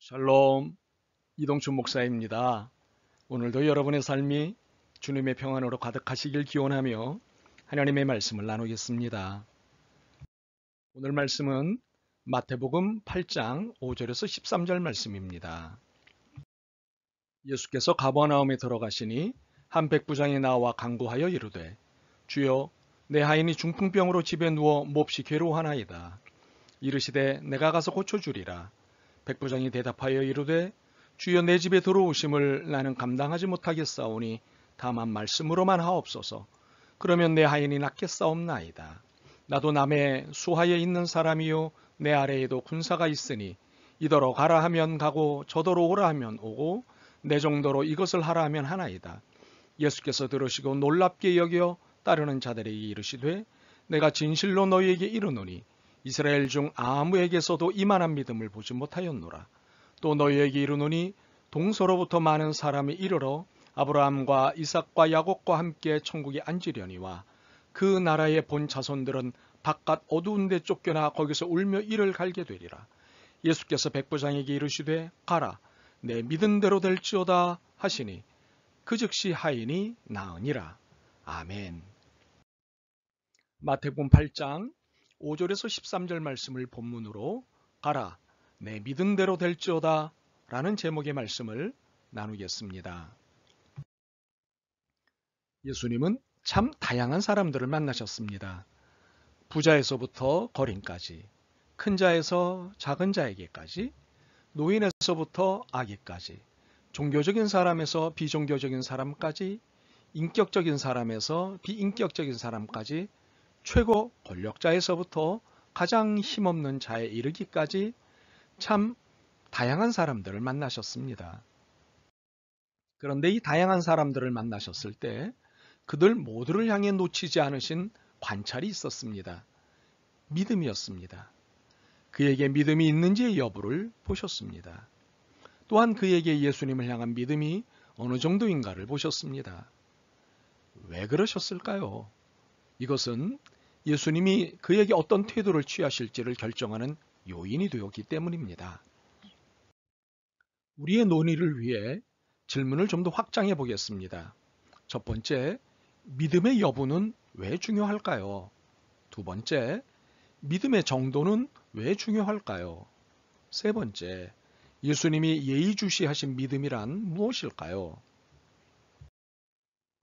샬롬, 이동춘 목사입니다. 오늘도 여러분의 삶이 주님의 평안으로 가득하시길 기원하며 하나님의 말씀을 나누겠습니다. 오늘 말씀은 마태복음 8장 5절에서 13절 말씀입니다. 예수께서 가버나움에 들어가시니 한 백부장이 나와 간구하여 이르되 주여 내 하인이 중풍병으로 집에 누워 몹시 괴로워하나이다. 이르시되 내가 가서 고쳐주리라. 백부장이 대답하여 이르되 주여 내 집에 들어오심을 나는 감당하지 못하겠사오니 다만 말씀으로만 하옵소서. 그러면 내 하인이 낫겠사옵나이다. 나도 남의 수하에 있는 사람이요 내 아래에도 군사가 있으니 이더러 가라 하면 가고 저더러 오라 하면 오고 내 정도로 이것을 하라 하면 하나이다. 예수께서 들으시고 놀랍게 여겨 따르는 자들에게 이르시되 내가 진실로 너희에게 이르노니 이스라엘 중 아무에게서도 이만한 믿음을 보지 못하였노라. 또 너희에게 이르노니 동서로부터 많은 사람이 이르러 아브라함과 이삭과 야곱과 함께 천국에 앉으려니와 그 나라의 본 자손들은 바깥 어두운 데 쫓겨나 거기서 울며 이를 갈게 되리라. 예수께서 백부장에게 이르시되 가라 내 믿은 대로 될지어다 하시니 그 즉시 하인이 나으니라. 아멘. 마태복음 8장 5절에서 13절 말씀을 본문으로 가라 내 믿은 대로 될지어다 라는 제목의 말씀을 나누겠습니다. 예수님은 참 다양한 사람들을 만나셨습니다. 부자에서부터 거린까지, 큰 자에서 작은 자에게까지, 노인에서부터 아기까지, 종교적인 사람에서 비종교적인 사람까지, 인격적인 사람에서 비인격적인 사람까지, 최고 권력자에서부터 가장 힘없는 자에 이르기까지 참 다양한 사람들을 만나셨습니다. 그런데 이 다양한 사람들을 만나셨을 때 그들 모두를 향해 놓치지 않으신 관찰이 있었습니다. 믿음이었습니다. 그에게 믿음이 있는지의 여부를 보셨습니다. 또한 그에게 예수님을 향한 믿음이 어느 정도인가를 보셨습니다. 왜 그러셨을까요? 이것은 예수님이 그에게 어떤 태도를 취하실지를 결정하는 요인이 되었기 때문입니다. 우리의 논의를 위해 질문을 좀 더 확장해 보겠습니다. 첫 번째, 믿음의 여부는 왜 중요할까요? 두 번째, 믿음의 정도는 왜 중요할까요? 세 번째, 예수님이 예의주시하신 믿음이란 무엇일까요?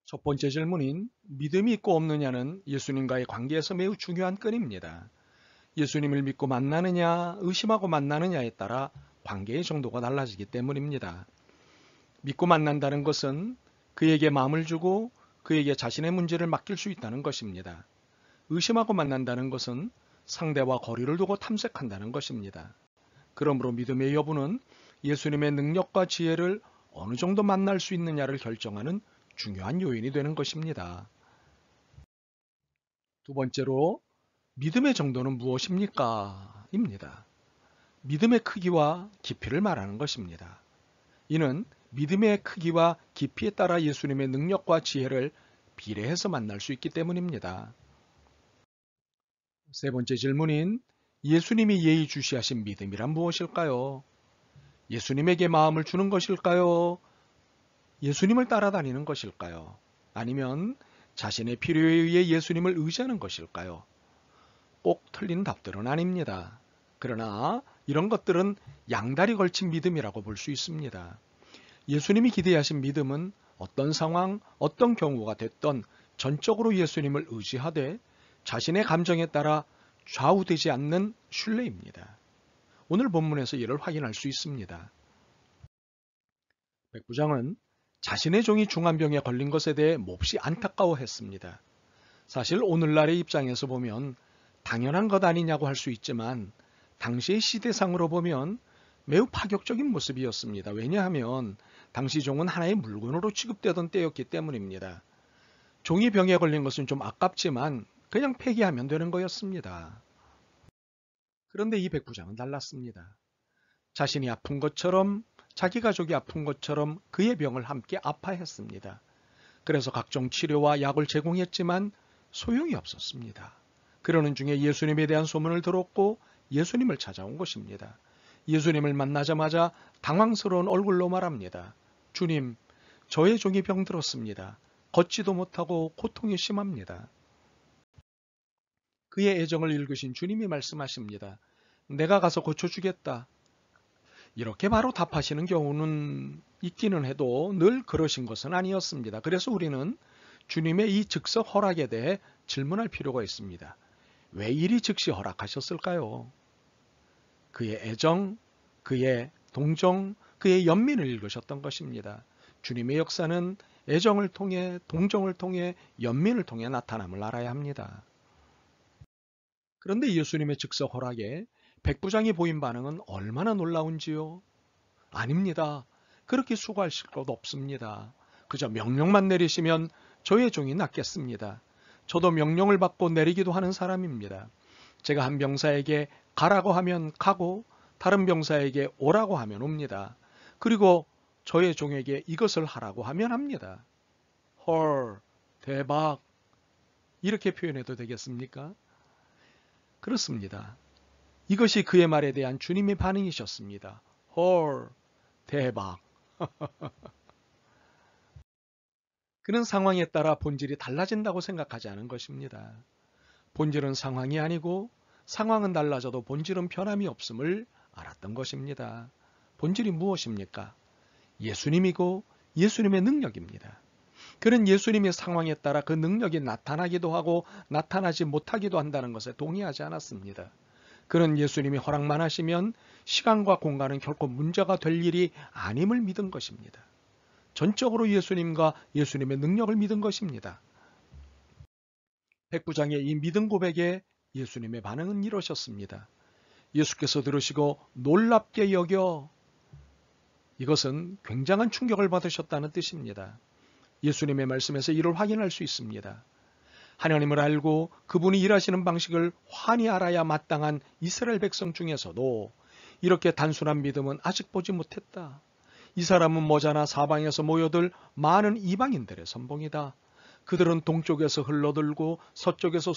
첫 번째 질문인 믿음이 있고 없느냐는 예수님과의 관계에서 매우 중요한 끈입니다. 예수님을 믿고 만나느냐, 의심하고 만나느냐에 따라 관계의 정도가 달라지기 때문입니다. 믿고 만난다는 것은 그에게 마음을 주고 그에게 자신의 문제를 맡길 수 있다는 것입니다. 의심하고 만난다는 것은 상대와 거리를 두고 탐색한다는 것입니다. 그러므로 믿음의 여부는 예수님의 능력과 지혜를 어느 정도 만날 수 있느냐를 결정하는 중요한 요인이 되는 것입니다. 두 번째로 믿음의 정도는 무엇입니까? 입니다. 믿음의 크기와 깊이를 말하는 것입니다. 이는 믿음의 크기와 깊이에 따라 예수님의 능력과 지혜를 비례해서 만날 수 있기 때문입니다. 세 번째 질문인 예수님이 예의주시하신 믿음이란 무엇일까요? 예수님에게 마음을 주는 것일까요? 예수님을 따라다니는 것일까요? 아니면 자신의 필요에 의해 예수님을 의지하는 것일까요? 꼭 틀린 답들은 아닙니다. 그러나 이런 것들은 양다리 걸친 믿음이라고 볼 수 있습니다. 예수님이 기대하신 믿음은 어떤 상황, 어떤 경우가 됐던 전적으로 예수님을 의지하되 자신의 감정에 따라 좌우되지 않는 신뢰입니다. 오늘 본문에서 이를 확인할 수 있습니다. 백부장은 자신의 종이 중환병에 걸린 것에 대해 몹시 안타까워했습니다. 사실 오늘날의 입장에서 보면 당연한 것 아니냐고 할 수 있지만 당시의 시대상으로 보면 매우 파격적인 모습이었습니다. 왜냐하면 당시 종은 하나의 물건으로 취급되던 때였기 때문입니다. 종이 병에 걸린 것은 좀 아깝지만 그냥 폐기하면 되는 거였습니다. 그런데 이 백부장은 달랐습니다. 자신이 아픈 것처럼 자기 가족이 아픈 것처럼 그의 병을 함께 아파했습니다. 그래서 각종 치료와 약을 제공했지만 소용이 없었습니다. 그러는 중에 예수님에 대한 소문을 들었고 예수님을 찾아온 것입니다. 예수님을 만나자마자 당황스러운 얼굴로 말합니다. 주님, 저의 종이 병들었습니다. 걷지도 못하고 고통이 심합니다. 그의 애정을 읽으신 주님이 말씀하십니다. 내가 가서 고쳐주겠다. 이렇게 바로 답하시는 경우는 있기는 해도 늘 그러신 것은 아니었습니다. 그래서 우리는 주님의 이 즉석 허락에 대해 질문할 필요가 있습니다. 왜 이리 즉시 허락하셨을까요? 그의 애정, 그의 동정, 그의 연민을 읽으셨던 것입니다. 주님의 역사는 애정을 통해, 동정을 통해, 연민을 통해 나타남을 알아야 합니다. 그런데 예수님의 즉석 허락에 백부장이 보인 반응은 얼마나 놀라운지요? 아닙니다. 그렇게 수고하실 것 없습니다. 그저 명령만 내리시면 저의 종이 낫겠습니다. 저도 명령을 받고 내리기도 하는 사람입니다. 제가 한 병사에게 가라고 하면 가고 다른 병사에게 오라고 하면 옵니다. 그리고 저의 종에게 이것을 하라고 하면 합니다. 헐, 대박. 이렇게 표현해도 되겠습니까? 그렇습니다. 이것이 그의 말에 대한 주님의 반응이셨습니다. 헐, 대박. 그는 상황에 따라 본질이 달라진다고 생각하지 않은 것입니다. 본질은 상황이 아니고 상황은 달라져도 본질은 변함이 없음을 알았던 것입니다. 본질이 무엇입니까? 예수님이고 예수님의 능력입니다. 그는 예수님의 상황에 따라 그 능력이 나타나기도 하고 나타나지 못하기도 한다는 것에 동의하지 않았습니다. 그는 예수님이 허락만 하시면 시간과 공간은 결코 문제가 될 일이 아님을 믿은 것입니다. 전적으로 예수님과 예수님의 능력을 믿은 것입니다. 백부장의 이 믿음 고백에 예수님의 반응은 이러셨습니다. 예수께서 들으시고 놀랍게 여겨. 이것은 굉장한 충격을 받으셨다는 뜻입니다. 예수님의 말씀에서 이를 확인할 수 있습니다. 하나님을 알고 그분이 일하시는 방식을 환히 알아야 마땅한 이스라엘 백성 중에서도 이렇게 단순한 믿음은 아직 보지 못했다. 이 사람은 머자나 사방에서 모여들 많은 이방인들의 선봉이다. 그들은 동쪽에서 흘러들고 서쪽에서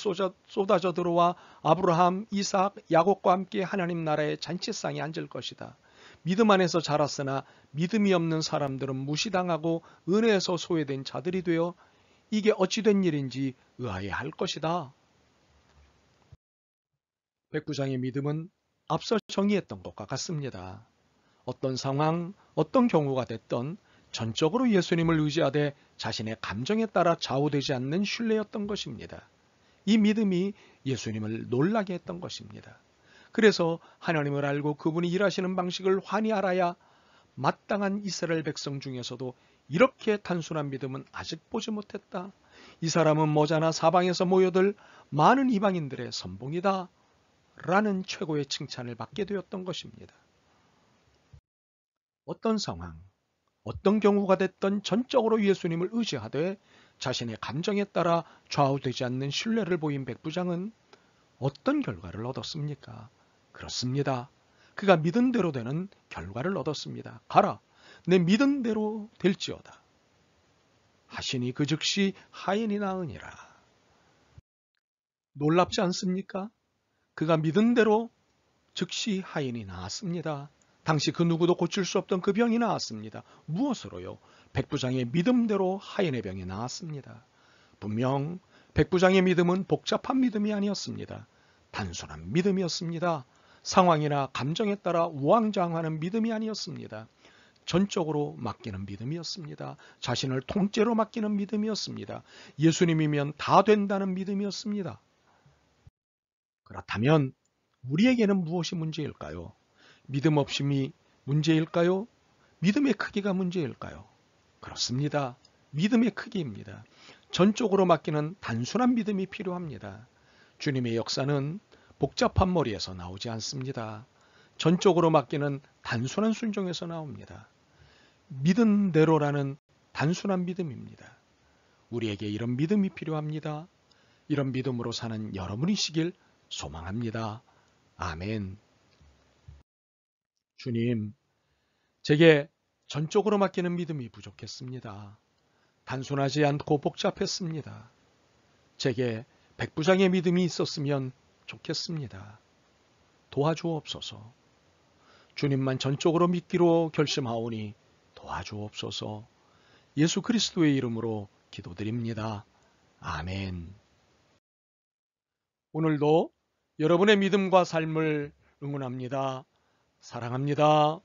쏟아져 들어와 아브라함, 이삭, 야곱과 함께 하나님 나라의 잔치상에 앉을 것이다. 믿음 안에서 자랐으나 믿음이 없는 사람들은 무시당하고 은혜에서 소외된 자들이 되어 이게 어찌된 일인지 의아해할 것이다. 백부장의 믿음은 앞서 정의했던 것과 같습니다. 어떤 상황, 어떤 경우가 됐던 전적으로 예수님을 의지하되 자신의 감정에 따라 좌우되지 않는 신뢰였던 것입니다. 이 믿음이 예수님을 놀라게 했던 것입니다. 그래서 하나님을 알고 그분이 일하시는 방식을 환히 알아야 마땅한 이스라엘 백성 중에서도 이렇게 단순한 믿음은 아직 보지 못했다. 이 사람은 머자나 사방에서 모여들 많은 이방인들의 선봉이다. 라는 최고의 칭찬을 받게 되었던 것입니다. 어떤 상황, 어떤 경우가 됐던 전적으로 예수님을 의지하되 자신의 감정에 따라 좌우되지 않는 신뢰를 보인 백부장은 어떤 결과를 얻었습니까? 그렇습니다. 그가 믿은 대로 되는 결과를 얻었습니다. 가라, 내 믿은 대로 될지어다. 하시니 그 즉시 하인이 나으니라. 놀랍지 않습니까? 그가 믿은 대로 즉시 하인이 나았습니다. 당시 그 누구도 고칠 수 없던 그 병이 나았습니다. 무엇으로요? 백부장의 믿음대로 하인의 병이 나았습니다. 분명 백부장의 믿음은 복잡한 믿음이 아니었습니다. 단순한 믿음이었습니다. 상황이나 감정에 따라 우왕좌왕하는 믿음이 아니었습니다. 전적으로 맡기는 믿음이었습니다. 자신을 통째로 맡기는 믿음이었습니다. 예수님이면 다 된다는 믿음이었습니다. 그렇다면 우리에게는 무엇이 문제일까요? 믿음 없음이 문제일까요? 믿음의 크기가 문제일까요? 그렇습니다. 믿음의 크기입니다. 전적으로 맡기는 단순한 믿음이 필요합니다. 주님의 역사는 복잡한 머리에서 나오지 않습니다. 전적으로 맡기는 단순한 순종에서 나옵니다. 믿은 대로라는 단순한 믿음입니다. 우리에게 이런 믿음이 필요합니다. 이런 믿음으로 사는 여러분이시길 소망합니다. 아멘. 주님, 제게 전적으로 맡기는 믿음이 부족했습니다. 단순하지 않고 복잡했습니다. 제게 백부장의 믿음이 있었으면 좋겠습니다. 도와주옵소서. 주님만 전적으로 믿기로 결심하오니 도와주옵소서. 예수 그리스도의 이름으로 기도드립니다. 아멘. 오늘도 여러분의 믿음과 삶을 응원합니다. 사랑합니다.